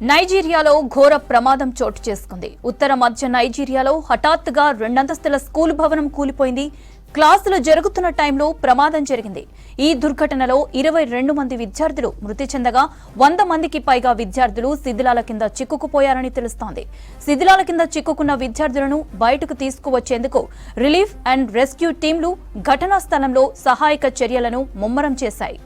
నైజీరియాలో ఘోర ప్రమాదం చోటు చేసుకుంది. ఉత్తర మధ్య నైజీరియాలో హఠాత్తుగా రెండంతస్తుల స్కూల్ భవనం కూలిపోయింది. క్లాసులు జరుగుతున్న టైంలో ప్రమాదం జరిగింది. ఈ దుర్ఘటనలో 22 మంది విద్యార్థులు మృతి చెందగా 100 మందికి పైగా విద్యార్థులు శిథిలాల కింద చిక్కుకుపోయారని తెలుస్తోంది. శిథిలాల కింద చిక్కుకున్న విద్యార్థులను బయటకు తీసుకువచ్చేందుకు రిలీఫ్ అండ్ రెస్క్యూ టీంలు ఘటనా స్థలంలో సహాయక చర్యలను ముమ్మరం చేశాయి.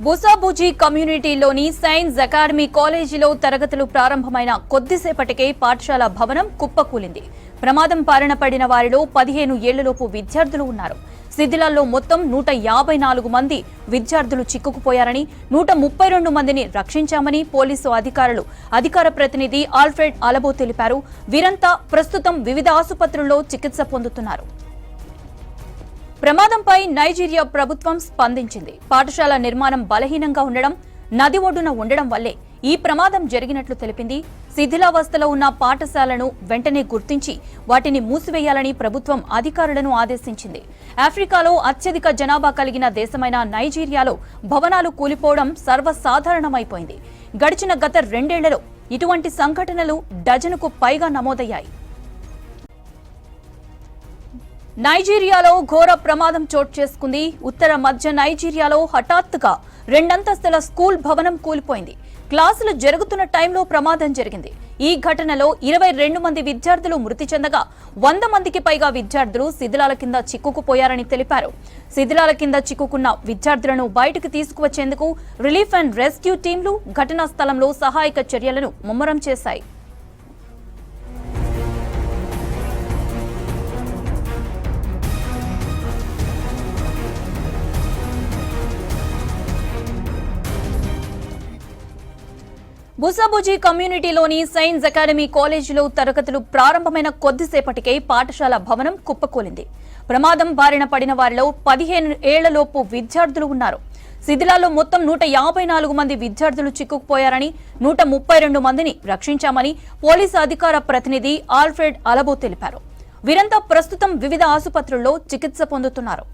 బుసాబుజీ కమ్యూనిటీలోని సైన్స్ అకాడమీ కాలేజీలో తరగతులు ప్రారంభమైన కొద్దిసేపటికే పాఠశాల భవనం కుప్పకూలింది. ప్రమాదం బారిన పడిన వారిలో 15 ఏళ్లలోపు విద్యార్థులు ఉన్నారు. శిథిలాల్లో మొత్తం 154 మంది విద్యార్థులు చిక్కుకుపోయారని, 132 మందిని రక్షించామని పోలీసు అధికార ప్రతినిధి ఆల్ఫ్రెడ్ అలబో తెలిపారు. వీరంతా ప్రస్తుతం వివిధ ఆసుపత్రుల్లో చికిత్స పొందుతున్నారు. ప్రమాదంపై నైజీరియా ప్రభుత్వం స్పందించింది. పాఠశాల నిర్మాణం బలహీనంగా ఉండడం, నది ఒడ్డున ఉండడం వల్లే ఈ ప్రమాదం జరిగినట్లు తెలిపింది. శిథిలావస్థలో ఉన్న పాఠశాలను వెంటనే గుర్తించి వాటిని మూసివేయాలని ప్రభుత్వం అధికారులను ఆదేశించింది. ఆఫ్రికాలో అత్యధిక జనాభా కలిగిన దేశమైన నైజీరియాలో భవనాలు కూలిపోవడం సర్వసాధారణమైపోయింది. గడిచిన గత 2 ఏళ్లలో ఇటువంటి సంఘటనలు డజనుకు పైగా నమోదయ్యాయి. నైజీరియాలో ఘోర ప్రమాదం చోటు చేసుకుంది. ఉత్తర మధ్య నైజీరియాలో హఠాత్తుగా 2 అంతస్తుల స్కూల్ భవనం కూలిపోయింది. క్లాసులు జరుగుతున్న టైంలో ప్రమాదం జరిగింది. ఈ ఘటనలో 22 మంది విద్యార్థులు మృతి చెందగా 100 మందికి పైగా విద్యార్థులు శిథిలాల కింద చిక్కుకుపోయారని తెలిపారు. శిథిలాల కింద చిక్కుకున్న విద్యార్థులను బయటకు తీసుకువచ్చేందుకు రిలీఫ్ అండ్ రెస్క్యూ టీంలు ఘటనా స్థలంలో సహాయక చర్యలను ముమ్మరం చేశాయి. బుసాబుజీ కమ్యూనిటీలోని సైన్స్ అకాడమీ కాలేజీలో తరగతులు ప్రారంభమైన కొద్దిసేపటికే పాఠశాల భవనం కుప్పకూలింది. ప్రమాదం బారిన పడిన వారిలో 15 ఏళ్లలోపు విద్యార్థులు ఉన్నారు. శిథిలాల్లో మొత్తం 154 మంది విద్యార్థులు చిక్కుకుపోయారని, 132 మందిని రక్షించామని పోలీసు అధికార ప్రతినిధి ఆల్ఫ్రెడ్ అలబో తెలిపారు. వీరంతా ప్రస్తుతం వివిధ ఆసుపత్రుల్లో చికిత్స పొందుతున్నారు.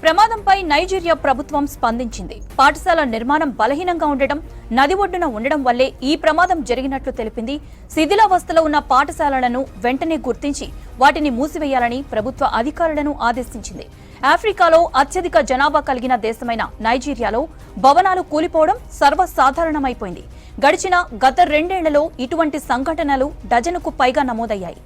ప్రమాదంపై నైజీరియా ప్రభుత్వం స్పందించింది. పాఠశాల నిర్మాణం బలహీనంగా ఉండడం, నది ఒడ్డున ఉండడం వల్లే ఈ ప్రమాదం జరిగినట్లు తెలిపింది. శిథిలావస్థలో ఉన్న పాఠశాలలను వెంటనే గుర్తించి వాటిని మూసివేయాలని ప్రభుత్వ అధికారులను ఆదేశించింది. ఆఫ్రికాలో అత్యధిక జనాభా కలిగిన దేశమైన నైజీరియాలో భవనాలు కూలిపోవడం సర్వసాధారణమైపోయింది. గత 2 ఏళ్లలో ఇటువంటి సంఘటనలు డజనుకు పైగా నమోదయ్యాయి.